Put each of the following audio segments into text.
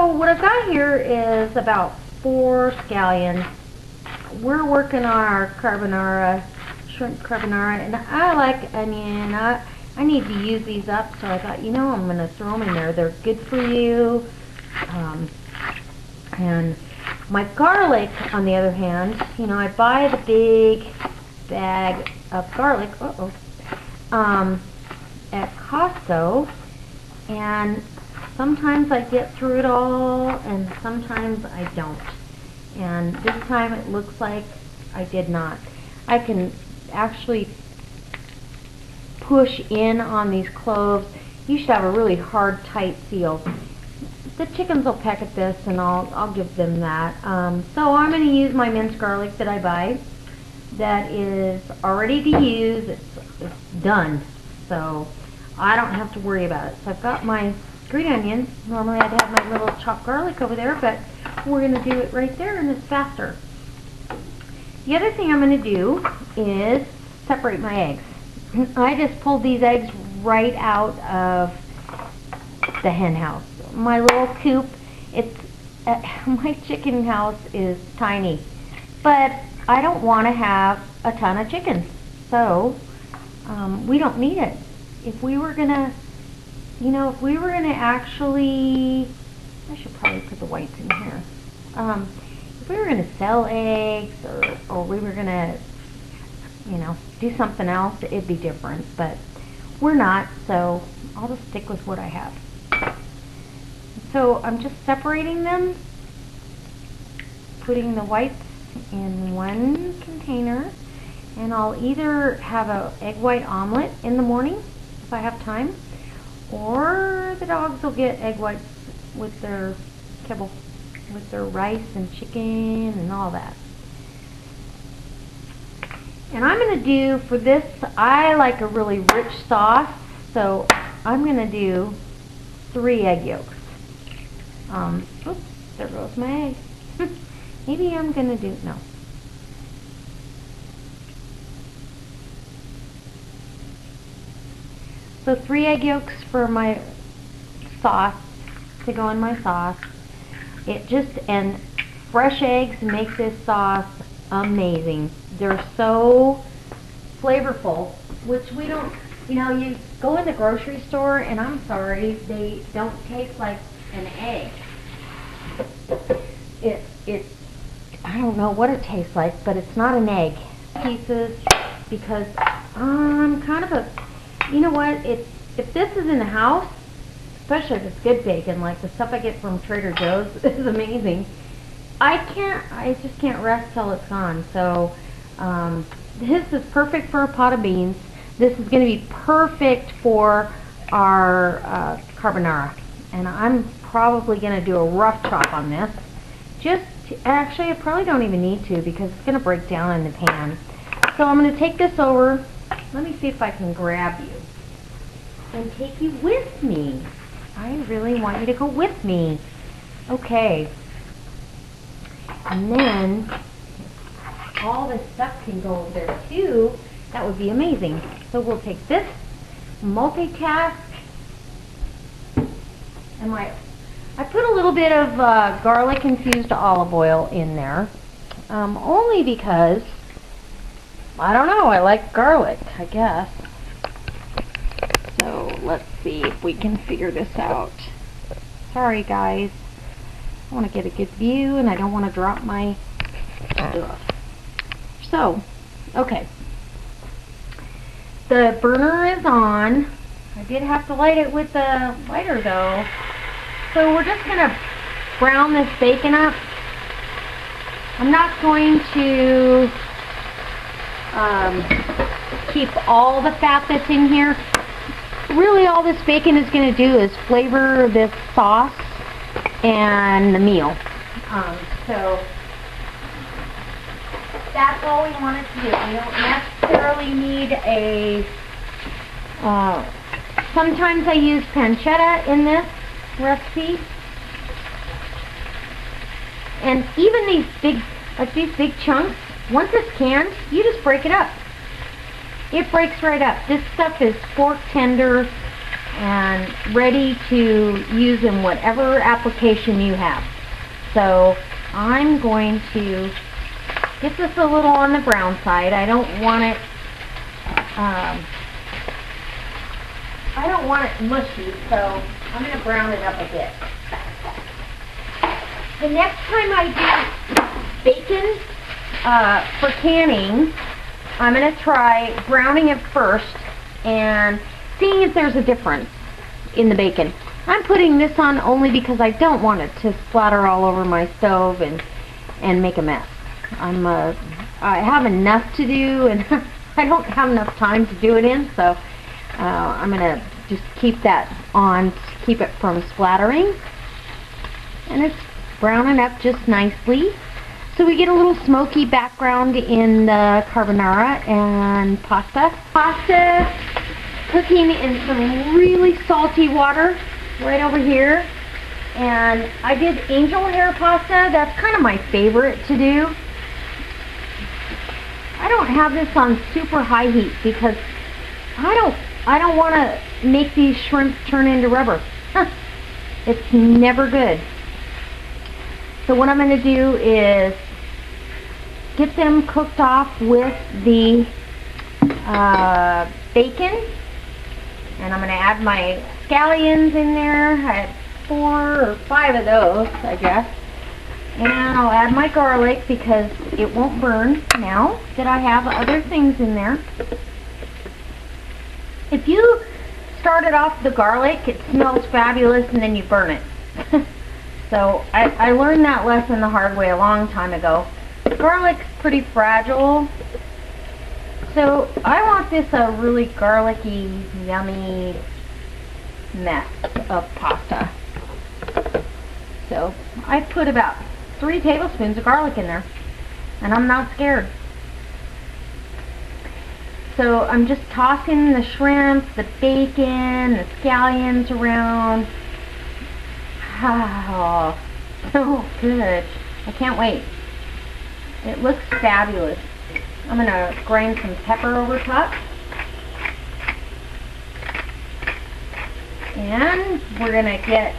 So what I've got here is about 4 scallions. We're working on our carbonara, shrimp carbonara, and I like onion. I need to use these up, so I thought, you know, I'm going to throw them in there. They're good for you. And my garlic, on the other hand, you know, I buy the big bag of garlic at Costco, and sometimes I get through it all, and sometimes I don't. And this time it looks like I did not. I can actually push in on these cloves. You should have a really hard, tight seal. The chickens will peck at this, and I'll give them that. So I'm going to use my minced garlic that I buy. That is already to use. It's done, so I don't have to worry about it. So I've got my green onions. Normally I'd have my little chopped garlic over there, but we're going to do it right there, and it's faster. The other thing I'm going to do is separate my eggs. I just pulled these eggs right out of the hen house. My little coop, my chicken house is tiny, but I don't want to have a ton of chickens, so we don't need it. If we were gonna, you know, if we were gonna actually, I should probably put the whites in here. If we were gonna sell eggs, or we were gonna, you know, do something else, it'd be different, but we're not, so I'll just stick with what I have. So I'm just separating them, putting the whites in one container, and I'll either have an egg white omelet in the morning if I have time, or the dogs will get egg whites with their kibble, with their rice and chicken and all that. And I'm going to do, for this, I like a really rich sauce, so I'm going to do 3 egg yolks. Oops, there goes my egg. Maybe I'm going to do, no. So 3 egg yolks for my sauce, to go in my sauce. And fresh eggs make this sauce amazing. They're so flavorful, which we don't, you know, you go in the grocery store, and I'm sorry, they don't taste like an egg. I don't know what it tastes like, but it's not an egg. Pieces, because I'm kind of a, you know what, if this is in the house, especially if it's good bacon, like the stuff I get from Trader Joe's is amazing, I just can't rest till it's gone. So this is perfect for a pot of beans. This is going to be perfect for our carbonara, and I'm probably going to do a rough chop on this. Actually, I probably don't even need to, because it's going to break down in the pan. So I'm going to take this over. Let me see if I can grab you and take you with me. I really want you to go with me. Okay. And then all this stuff can go over there too. That would be amazing. So we'll take this, multitask, and I put a little bit of garlic infused olive oil in there, only because, I don't know, I like garlic, I guess. So let's see if we can figure this out. Sorry guys, I want to get a good view, and I don't want to drop my stuff. So, okay. The burner is on. I did have to light it with the lighter though. So we're just going to brown this bacon up. I'm not going to keep all the fat that's in here. Really all this bacon is going to do is flavor this sauce and the meal. So that's all we want it to do. We don't necessarily need a, sometimes I use pancetta in this recipe. And even these big chunks, once it's canned, you just break it up. It breaks right up. This stuff is fork tender, and ready to use in whatever application you have. So I'm going to get this a little on the brown side. I don't want it mushy, so I'm going to brown it up a bit. The next time I do bacon for canning, I'm going to try browning it first and seeing if there's a difference in the bacon. I'm putting this on only because I don't want it to splatter all over my stove and make a mess. I have enough to do, and I don't have enough time to do it in, so I'm going to just keep that on to keep it from splattering. And it's browning up just nicely. So we get a little smoky background in the carbonara and pasta. Pasta cooking in some really salty water right over here. And I did angel hair pasta. That's kind of my favorite to do. I don't have this on super high heat because I don't want to make these shrimp turn into rubber. It's never good. So what I'm going to do is get them cooked off with the bacon, and I'm going to add my scallions in there. I had 4 or 5 of those, I guess. And I'll add my garlic because it won't burn now that I have other things in there. If you started off the garlic, it smells fabulous and then you burn it. So I learned that lesson the hard way a long time ago. Garlic's pretty fragile. So I want this a really garlicky, yummy mess of pasta. So I put about 3 tablespoons of garlic in there, and I'm not scared. So I'm just tossing the shrimp, the bacon, the scallions around. Oh, so good. I can't wait. It looks fabulous. I'm going to grind some pepper over top. And we're going to get...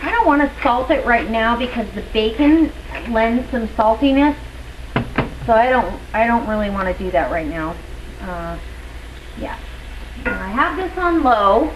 I don't want to salt it right now because the bacon lends some saltiness. So I don't really want to do that right now. Yeah. And I have this on low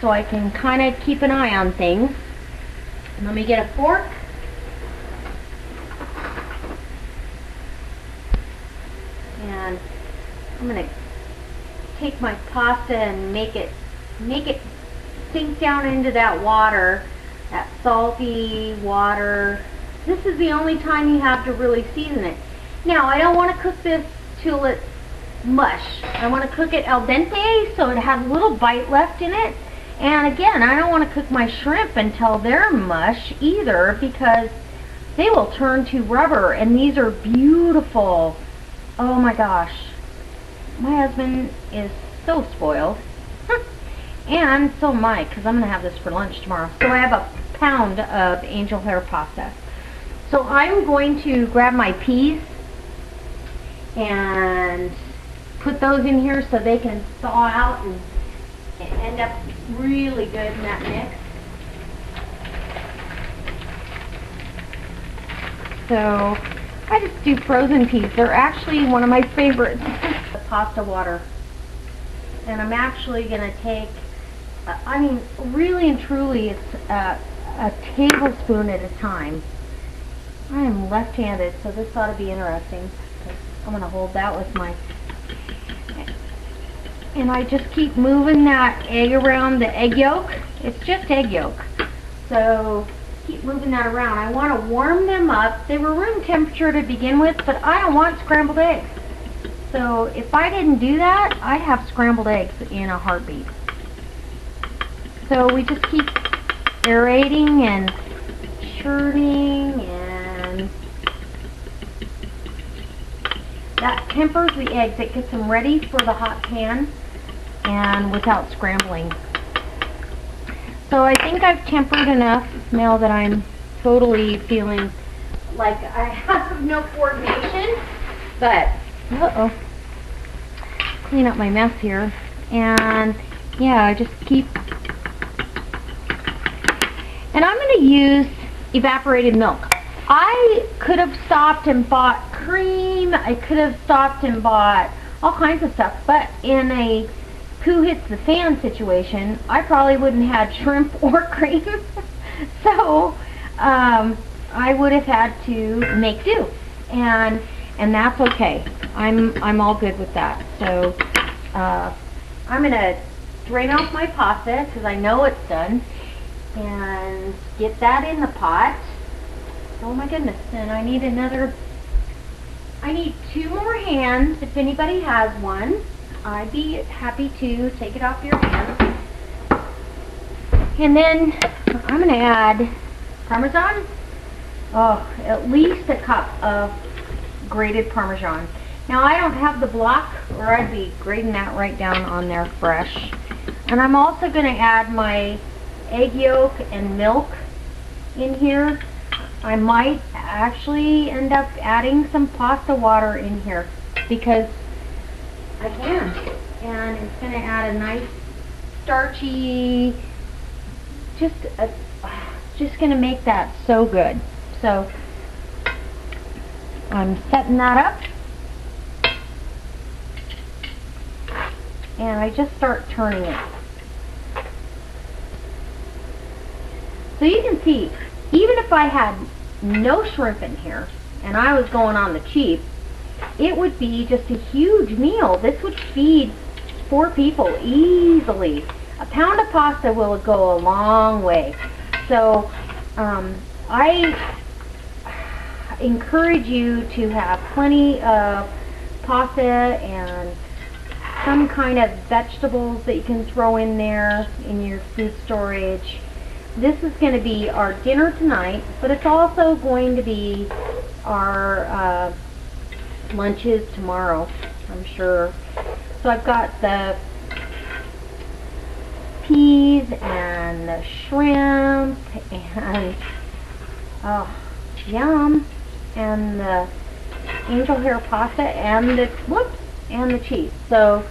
so I can kind of keep an eye on things. And let me get a fork. And I'm going to take my pasta and make it sink down into that water, that salty water. This is the only time you have to really season it. Now, I don't want to cook this till it's mush. I want to cook it al dente so it has a little bite left in it. And again, I don't want to cook my shrimp until they're mush either because they will turn to rubber, and these are beautiful. Oh my gosh. My husband is so spoiled. And so am I, because I'm going to have this for lunch tomorrow. So I have a pound of angel hair pasta. So I'm going to grab my peas and put those in here so they can thaw out and end up really good in that mix. So I just do frozen peas. They're actually one of my favorites. The pasta water. And I'm actually going to take, I mean, really and truly, it's a tablespoon at a time. I am left-handed, so this ought to be interesting. I'm going to hold that with my... And I just keep moving that egg around the egg yolk. It's just egg yolk. So keep moving that around. I want to warm them up. They were room temperature to begin with, but I don't want scrambled eggs. So if I didn't do that, I'd have scrambled eggs in a heartbeat. So we just keep aerating and churning, and that tempers the eggs. It gets them ready for the hot pan and without scrambling. So I think I've tempered enough now that I'm totally feeling like I have no coordination, but clean up my mess here. And yeah, I just keep... And I'm going to use evaporated milk. I could have stopped and bought cream. I could have stopped and bought all kinds of stuff. But in a poo hits the fan situation, I probably wouldn't have had shrimp or cream. So I would have had to make do. And that's okay. I'm all good with that. So I'm going to drain off my pasta because I know it's done. And get that in the pot. Oh my goodness, and I need 2 more hands if anybody has one. I'd be happy to take it off your hands. And then I'm going to add Parmesan. Oh, at least a cup of grated Parmesan. Now I don't have the block, or I'd be grating that right down on there fresh. And I'm also going to add my egg yolk and milk in here. I might actually end up adding some pasta water in here because I can, and it's going to add a nice starchy, just going to make that so good. So I'm setting that up, and I just start turning it. So you can see, even if I had no shrimp in here and I was going on the cheap, it would be just a huge meal. This would feed 4 people easily. A pound of pasta will go a long way. So I encourage you to have plenty of pasta and some kind of vegetables that you can throw in there in your food storage. This is going to be our dinner tonight, but it's also going to be our lunches tomorrow, I'm sure. So I've got the peas and the shrimp and, oh, yum, and the angel hair pasta and the, and the cheese. So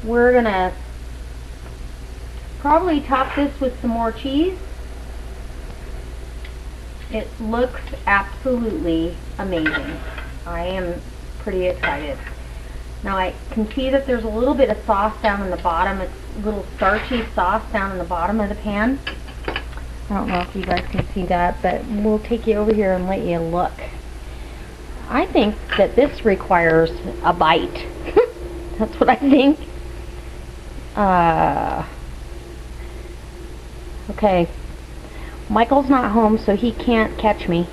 we're going to probably top this with some more cheese. It looks absolutely amazing. I am pretty excited. Now I can see that there's a little bit of sauce down in the bottom. It's a little starchy sauce down in the bottom of the pan. I don't know if you guys can see that, but we'll take you over here and let you look. I think that this requires a bite. That's what I think. Okay. Michael's not home, so he can't catch me.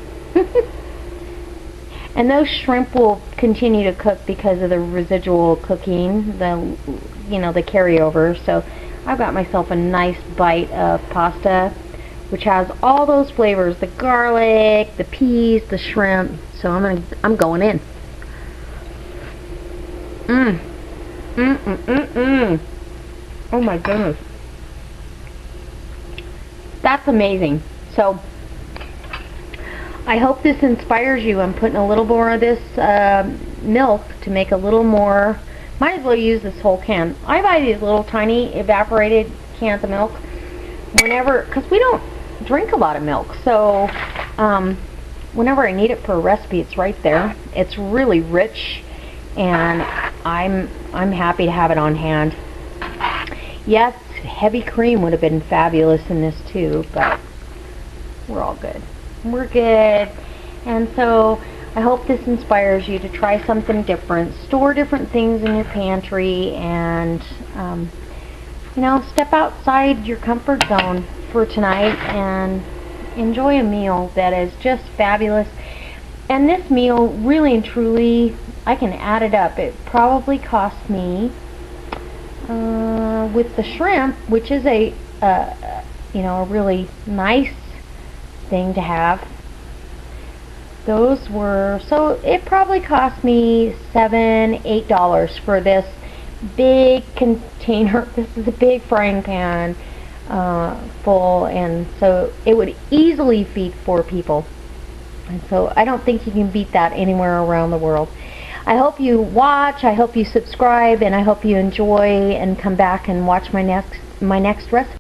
And those shrimp will continue to cook because of the residual cooking, the carryover. So I've got myself a nice bite of pasta, which has all those flavors: the garlic, the peas, the shrimp. So I'm going in. Oh my goodness. That's amazing. So I hope this inspires you. I'm putting a little more of this milk to make a little more. Might as well use this whole can. I buy these little tiny evaporated cans of milk whenever, because we don't drink a lot of milk. So whenever I need it for a recipe, it's right there. It's really rich, and I'm happy to have it on hand. Yes, heavy cream would have been fabulous in this too, but we're all good. We're good. And so I hope this inspires you to try something different. Store different things in your pantry, and step outside your comfort zone for tonight and enjoy a meal that is just fabulous. And this meal, really and truly, I can add it up. It probably cost me, with the shrimp, which is a really nice thing to have. Those were, so it probably cost me $7-8 for this big container. This is a big frying pan full, and so it would easily feed 4 people. And so I don't think you can beat that anywhere around the world. I hope you watch, I hope you subscribe, and I hope you enjoy and come back and watch my next my next recipe.